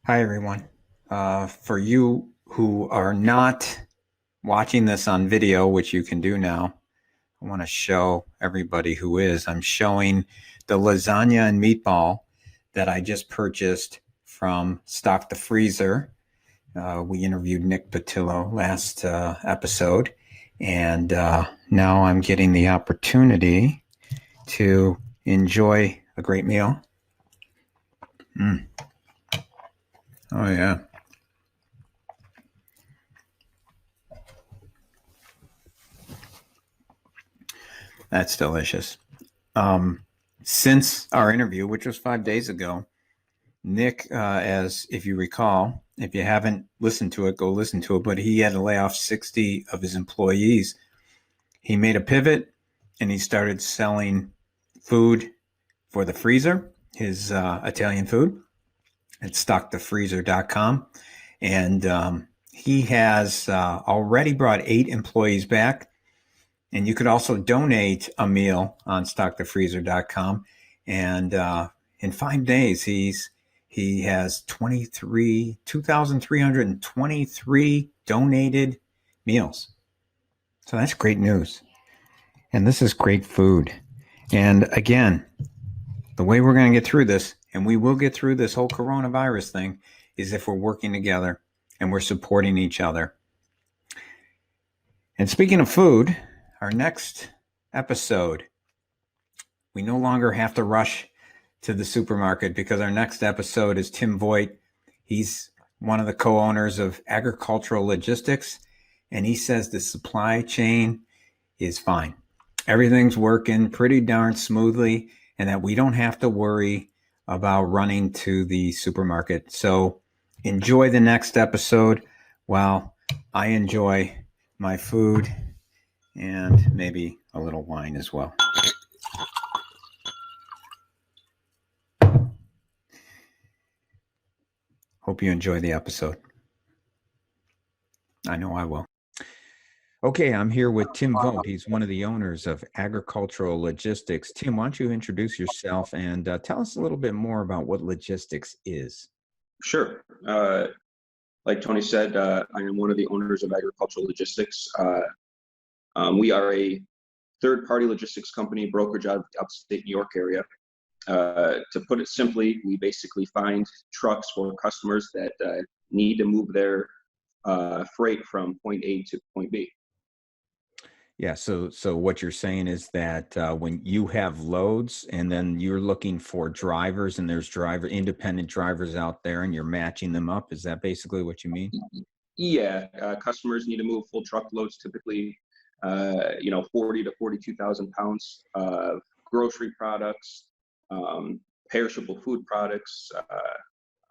Hi, everyone. For you who are not watching this on video, which you can do now, I want to show everybody who is. I'm showing the lasagna and meatball that I just purchased from Stock the Freezer. We interviewed Nick Patillo last episode, and now I'm getting the opportunity to enjoy a great meal. Mm. Oh, yeah. That's delicious. Since our interview, which was 5 days ago, Nick, as if you recall, if you haven't listened to it, go listen to it, but he had to lay off 60 of his employees. He made a pivot and he started selling food for the freezer, his Italian food at stockthefreezer.com. And he has already brought 8 employees back. And you could also donate a meal on stockthefreezer.com. And in 5 days, he has 2,323 donated meals. So that's great news. And this is great food. And again, the way we're going to get through this, and we will get through this whole coronavirus thing, is if we're working together and we're supporting each other. And speaking of food, our next episode, we no longer have to rush to the supermarket because our next episode is Tim Voigt. He's one of the co-owners of Agricultural Logistics, and he says the supply chain is fine. Everything's working pretty darn smoothly, and that we don't have to worry about running to the supermarket. So enjoy the next episode while I enjoy my food and maybe a little wine as well. Hope you enjoy the episode. I know I will. Okay, I'm here with Tim Vogt. He's one of the owners of Agricultural Logistics. Tim, why don't you introduce yourself and tell us a little bit more about what logistics is? Sure. Like Tony said, I am one of the owners of Agricultural Logistics. We are a third-party logistics company, brokerage out of the upstate New York area. To put it simply, we basically find trucks for customers that need to move their freight from point A to point B. Yeah, so what you're saying is that when you have loads and then you're looking for drivers and there's independent drivers out there and you're matching them up, is that basically what you mean? Yeah, customers need to move full truckloads, typically, 40 to 42,000 pounds of grocery products, perishable food products,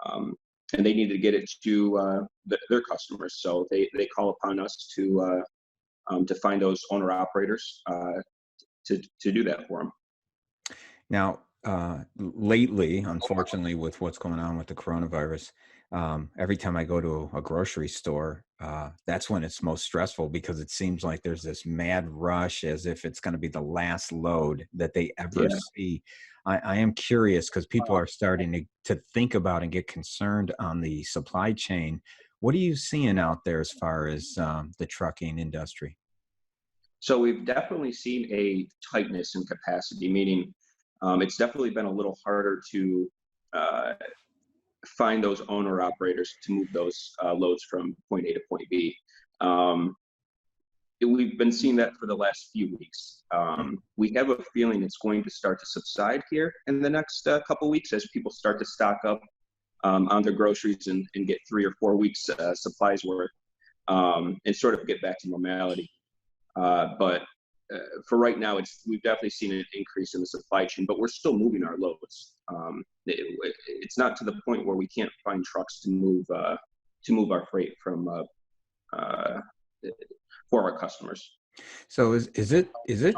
and they need to get it to their customers. So they call upon us to find those owner operators to do that for them. Now, lately, unfortunately, with what's going on with the coronavirus, every time I go to a grocery store, that's when it's most stressful because it seems like there's this mad rush as if it's going to be the last load that they ever Yeah. see. I am curious because people are starting to think about and get concerned on the supply chain. What are you seeing out there as far as the trucking industry? So we've definitely seen a tightness in capacity, meaning it's definitely been a little harder to uh, find those owner operators to move those loads from point A to point B. Um, we've been seeing that for the last few weeks. We have a feeling it's going to start to subside here in the next couple weeks as people start to stock up on their groceries and get 3 or 4 weeks supplies worth and sort of get back to normality. But for right now, we've definitely seen an increase in the supply chain, but we're still moving our loads. It's not to the point where we can't find trucks to move our freight from uh, for our customers. So is it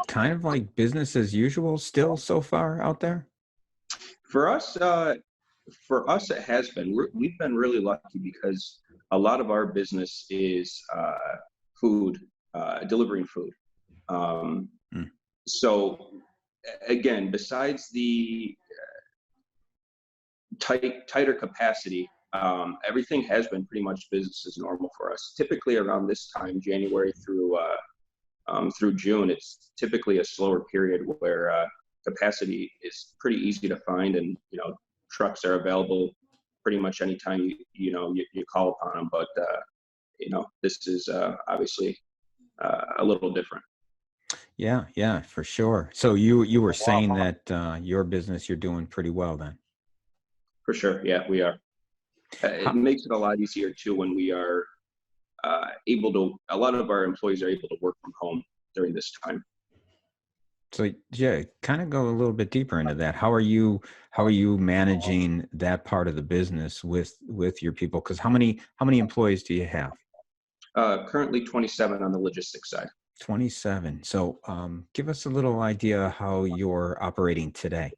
kind of like business as usual still so far out there? For us, it has been. We've been really lucky because a lot of our business is food, delivering food. Um, Mm. so again, besides the tighter capacity, everything has been pretty much business as normal for us. Typically around this time, January through June, it's typically a slower period where capacity is pretty easy to find, and trucks are available pretty much anytime you call upon them. But this is obviously a little different. Yeah, yeah, for sure. So you were saying that your business, you're doing pretty well then. For sure, yeah, we are. It How, makes it a lot easier too when we are able to. A lot of our employees are able to work from home during this time. so yeah, kind of go a little bit deeper into that. How are you managing that part of the business with your people? Because how many employees do you have? Currently 27 on the logistics side. 27. So give us a little idea how you're operating today.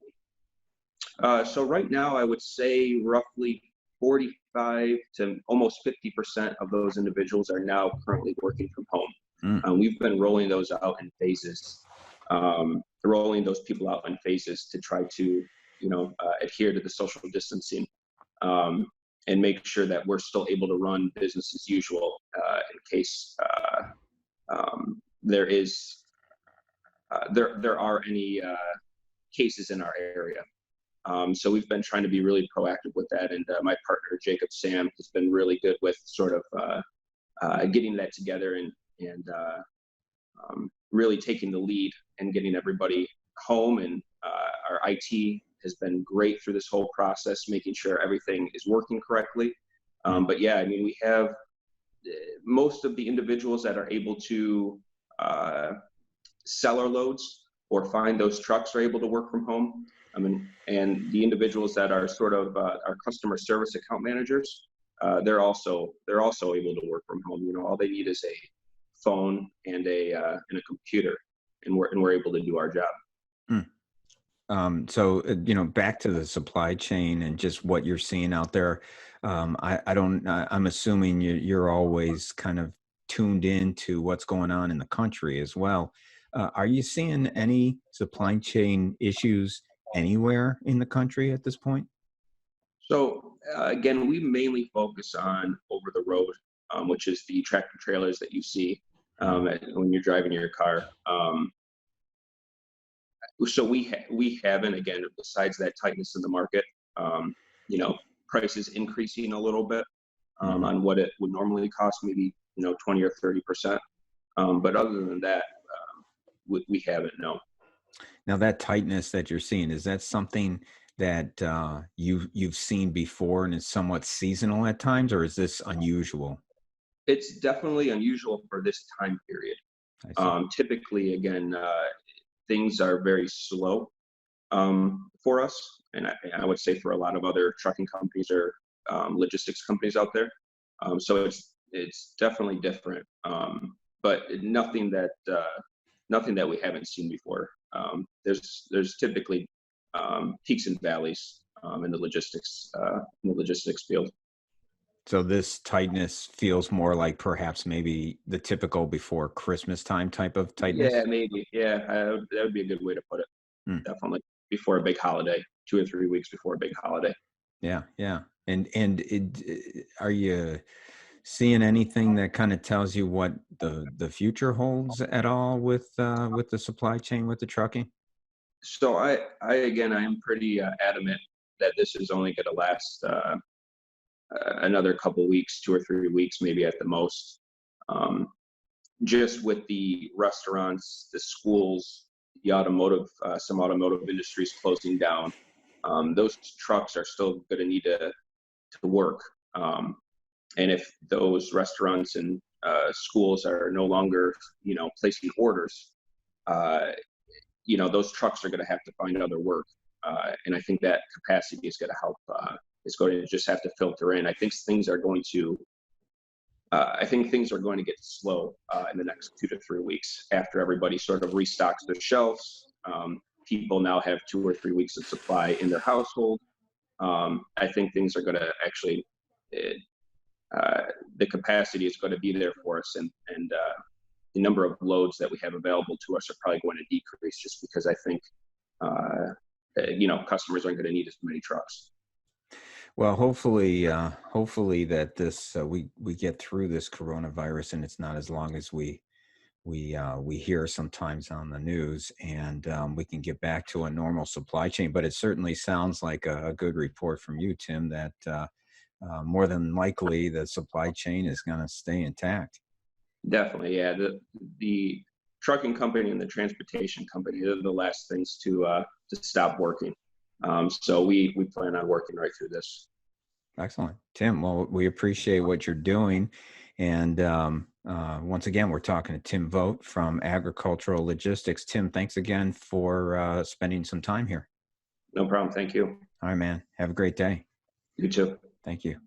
So right now, I would say roughly 45 to almost 50% of those individuals are now currently working from home. Mm, We've been rolling those out in phases, rolling those people out in phases to try to, adhere to the social distancing, and make sure that we're still able to run business as usual in case there is there are any cases in our area. So we've been trying to be really proactive with that, and my partner Jacob Sam has been really good with sort of getting that together and really taking the lead and getting everybody home. And our IT has been great through this whole process, making sure everything is working correctly. But yeah, I mean, we have most of the individuals that are able to sell our loads or find those trucks are able to work from home. I mean, and the individuals that are sort of our customer service account managers, they're also able to work from home. All they need is a phone and a computer, and we're able to do our job. mm. So back to the supply chain and just what you're seeing out there. I'm assuming you're always kind of tuned in to what's going on in the country as well. Are you seeing any supply chain issues anywhere in the country at this point? So again, we mainly focus on over the road, which is the tractor trailers that you see when you're driving your car. So we haven't, again, besides that tightness in the market, prices increasing a little bit Mhm. on what it would normally cost, maybe 20 or 30%. But other than that, we haven't. No. Now that tightness that you're seeing, is that something that you've seen before and is somewhat seasonal at times, or is this unusual? It's definitely unusual for this time period. I see. Typically, again, things are very slow for us, and I would say for a lot of other trucking companies or logistics companies out there. So it's definitely different, but nothing that we haven't seen before. There's typically peaks and valleys in the logistics field. So this tightness feels more like perhaps maybe the typical before Christmas time type of Yeah, tightness. maybe. Yeah, that would be a good way to put it. Hmm. Definitely before a big holiday, 2 or 3 weeks before a big holiday. Yeah, yeah. And are you seeing anything that kind of tells you what the future holds at all with the supply chain, with the trucking? So I again, I am pretty adamant that this is only going to last another couple weeks, 2 or 3 weeks, maybe at the most. Um, just with the restaurants, the schools, the some automotive industries closing down, those trucks are still going to need to work. Um, and if those restaurants and schools are no longer, placing orders, uh, those trucks are going to have to find other work. And I think that capacity is going to help. It's going to just have to filter in. I think things are going to get slow in the next 2 to 3 weeks after everybody sort of restocks their shelves. People now have 2 or 3 weeks of supply in their household. I think things are going to actually, uh, the capacity is going to be there for us, and the number of loads that we have available to us are probably going to decrease just because I think, customers aren't going to need as many trucks. Well, hopefully hopefully that this we get through this coronavirus and it's not as long as we hear sometimes on the news, and we can get back to a normal supply chain. But it certainly sounds like a good report from you, Tim, that more than likely the supply chain is going to stay intact. Definitely, yeah. The trucking company and the transportation company, they're the last things to stop working. So we plan on working right through this. Excellent. Tim, well, we appreciate what you're doing. And once again, we're talking to Tim Vogt from Agricultural Logistics. Tim, thanks again for spending some time here. No problem. Thank you. All right, man. Have a great day. You too. Thank you.